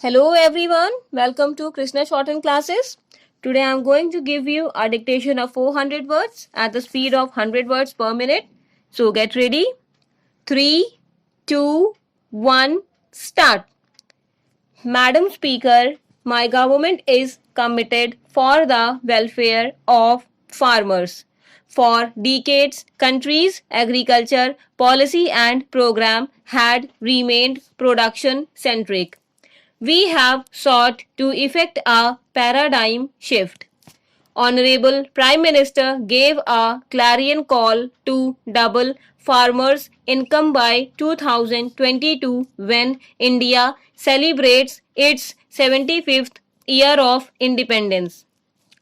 Hello everyone, welcome to Krishna Shortened Classes. Today I am going to give you a dictation of 400 words at the speed of 100 words per minute. So get ready. 3, 2, 1, start. Madam Speaker, my government is committed for the welfare of farmers. For decades, country's agriculture policy and program had remained production-centric. We have sought to effect a paradigm shift. Honorable Prime Minister gave a clarion call to double farmers' income by 2022 when India celebrates its 75th year of independence.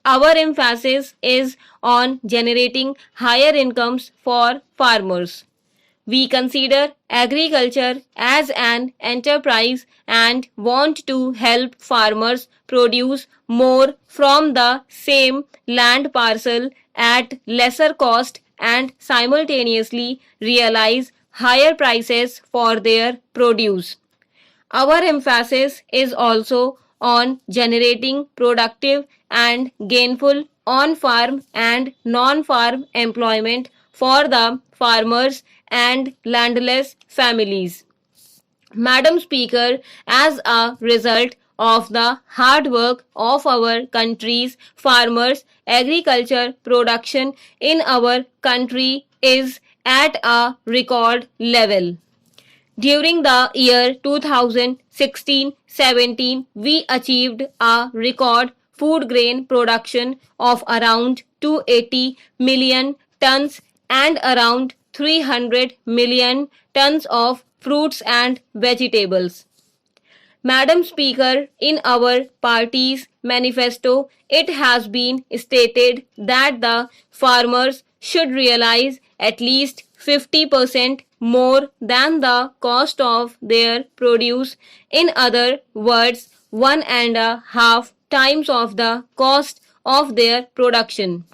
Our emphasis is on generating higher incomes for farmers. We consider agriculture as an enterprise and want to help farmers produce more from the same land parcel at lesser cost and simultaneously realize higher prices for their produce. Our emphasis is also on generating productive and gainful on-farm and non-farm employment for the farmers and landless families. Madam Speaker, as a result of the hard work of our country's farmers, agriculture production in our country is at a record level. During the year 2016-17, we achieved a record food grain production of around 280 million tons and around 300 million tons of fruits and vegetables. Madam Speaker, in our party's manifesto, it has been stated that the farmers should realize at least 50% more than the cost of their produce. In other words, 1.5 times of the cost of their production.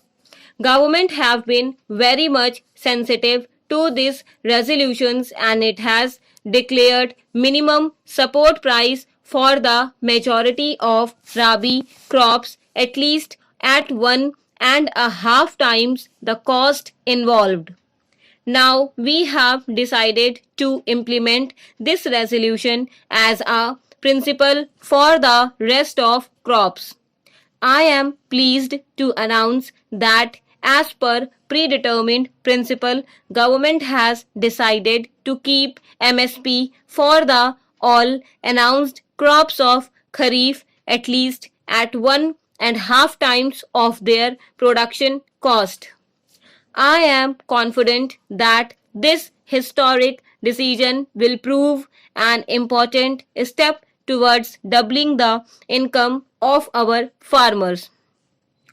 Government have been very much sensitive to these resolutions and it has declared minimum support price for the majority of rabi crops at least at 1.5 times the cost involved. Now we have decided to implement this resolution as a principle for the rest of crops. I am pleased to announce that as per predetermined principle, government has decided to keep MSP for the all announced crops of Kharif at least at 1.5 times of their production cost. I am confident that this historic decision will prove an important step towards doubling the income of our farmers.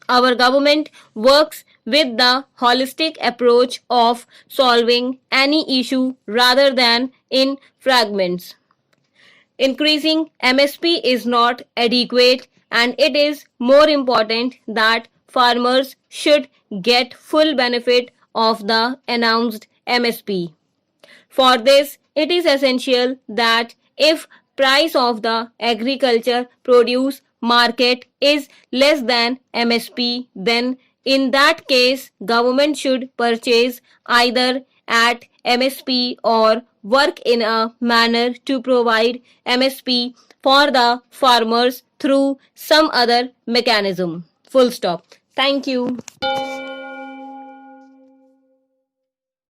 Our government works with the holistic approach of solving any issue rather than in fragments. Increasing MSP is not adequate and it is more important that farmers should get full benefit of the announced MSP. For this, it is essential that if price of the agriculture produce market is less than MSP, then in that case, government should purchase either at MSP or work in a manner to provide MSP for the farmers through some other mechanism. Full stop. Thank you.